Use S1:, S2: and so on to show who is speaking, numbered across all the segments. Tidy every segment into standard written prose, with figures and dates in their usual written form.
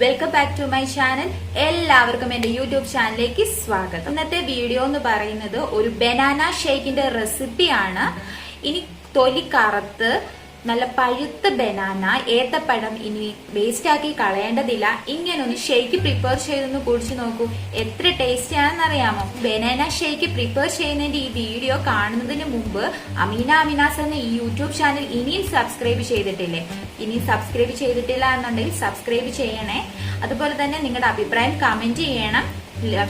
S1: Welcome back to my channel. എല്ലാവർക്കും എന്റെ YouTube ചാനലിലേക്ക് സ്വാഗതം. ഇന്നത്തെ വീഡിയോ എന്ന് പറയുന്നത് ഒരു ബനാന ഷേക്കിന്റെ റെസിപ്പിയാണ്. ഇനി തൊലി കറുത്ത് നല്ല പഴുത്ത ബനാന, ഏത്തപ്പഴം ഇനി വേസ്റ്റ് ആക്കി കളയേണ്ടതില്ല. ഇങ്ങനെ ഒന്ന് ഷേക്ക് പ്രിപ്പയർ ചെയ്തൊന്ന് കുടിച്ചു നോക്കൂ. എത്ര ടേസ്റ്റി ആണെന്ന് അറിയാമോ? ബനാന ഷേക്ക് പ്രിപ്പയർ ചെയ്യുന്നതിന്റെ ഈ വീഡിയോ കാണുന്നതിന് മുമ്പ് അമീനാസ് എന്ന ഈ യൂട്യൂബ് ചാനൽ ഇനിയും സബ്സ്ക്രൈബ് ചെയ്തിട്ടില്ലേ? ഇനി സബ്സ്ക്രൈബ് ചെയ്തിട്ടില്ല എന്നുണ്ടെങ്കിൽ സബ്സ്ക്രൈബ് ചെയ്യണേ. അതുപോലെ തന്നെ നിങ്ങളുടെ അഭിപ്രായം കമന്റ് ചെയ്യണം.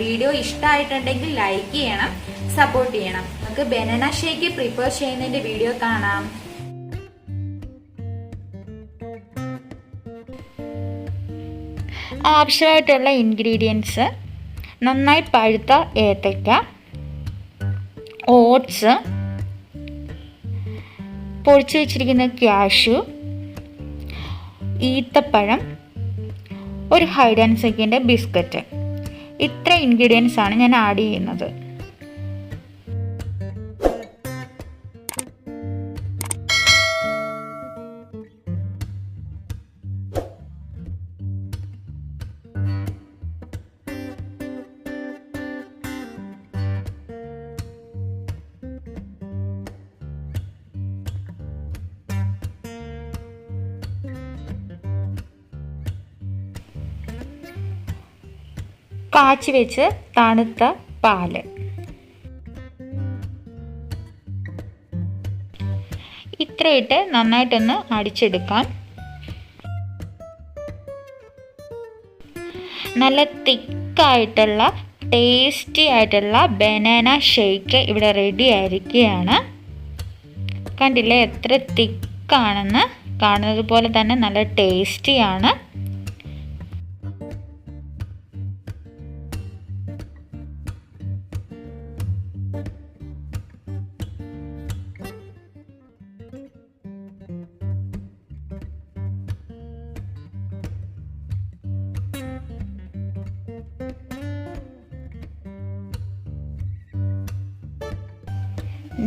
S1: വീഡിയോ ഇഷ്ടമായിട്ടുണ്ടെങ്കിൽ ലൈക്ക് ചെയ്യണം, സപ്പോർട്ട് ചെയ്യണം. നമുക്ക് ബനാന ഷേക്ക് പ്രിപ്പയർ ചെയ്യുന്നതിന്റെ വീഡിയോ കാണാം. ആവശ്യമായിട്ടുള്ള ഇൻഗ്രീഡിയൻസ്: നന്നായി പഴുത്ത ഏത്തയ്ക്ക, ഓട്സ്, പൊടിച്ചു വെച്ചിരിക്കുന്ന കാഷ്യൂ, ഈത്തപ്പഴം, ഒരു ഹൈഡ് ആൻഡ് സീക്കിൻ്റെ ബിസ്ക്കറ്റ്. ഇത്ര ഇൻഗ്രീഡിയൻസ് ആണ് ഞാൻ ആഡ് ചെയ്യുന്നത്. കാച്ചി വെച്ച് തണുത്ത പാല്. ഇത്രയിട്ട് നന്നായിട്ടൊന്ന് അടിച്ചെടുക്കാം. നല്ല തിക്കായിട്ടുള്ള ടേസ്റ്റി ആയിട്ടുള്ള ബനാന ഷേക്ക് ഇവിടെ റെഡി ആയിരിക്കുകയാണ്. കണ്ടില്ലേ എത്ര തിക്കാണെന്ന്? കാണുന്നത് പോലെ തന്നെ നല്ല ടേസ്റ്റിയാണ്.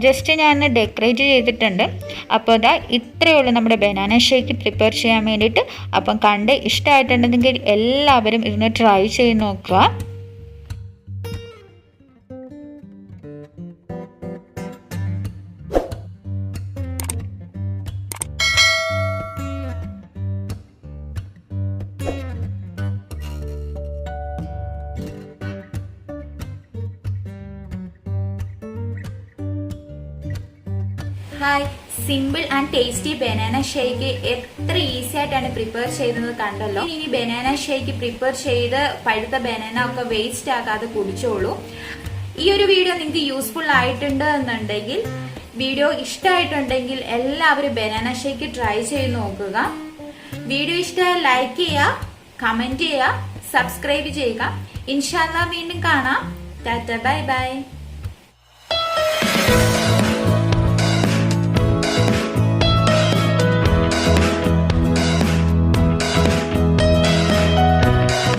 S1: ജസ്റ്റ് ഞാൻ ഡെക്കറേറ്റ് ചെയ്തിട്ടുണ്ട്. അപ്പോൾ അതാ ഇത്രയേ ഉള്ളൂ നമ്മുടെ ബനാന ഷേക്ക് പ്രിപ്പയർ ചെയ്യാൻ വേണ്ടിയിട്ട്. അപ്പം കണ്ട് ഇഷ്ടമായിട്ടുണ്ടെങ്കിൽ എല്ലാവരും ഇതിന് ട്രൈ ചെയ്ത് നോക്കുക. Hi, simple and tasty banana shake എത്ര ഈസി ആയിട്ടാണ് പ്രിപ്പയർ ചെയ്യുന്നത് കണ്ടല്ലോ. ഇനി ബനാന ഷേക്ക് പ്രിപ്പയർ ചെയ്ത് പഴുത്ത ബനാന ഒക്കെ വേസ്റ്റ് ആക്കാതെ കുടിച്ചോളൂ. ഈ ഒരു വീഡിയോ നിങ്ങൾക്ക് യൂസ്ഫുൾ ആയിട്ടുണ്ട് എന്നുണ്ടെങ്കിൽ, വീഡിയോ ഇഷ്ടമായിട്ടുണ്ടെങ്കിൽ എല്ലാവരും ബനാന ഷേക്ക് ട്രൈ ചെയ്ത് നോക്കുക. വീഡിയോ ഇഷ്ടമായ ലൈക്ക് ചെയ്യുക, കമന്റ് ചെയ്യുക, സബ്സ്ക്രൈബ് ചെയ്യുക. ഇൻഷാല്ലാ വീണ്ടും കാണാം. Tata, bye bye.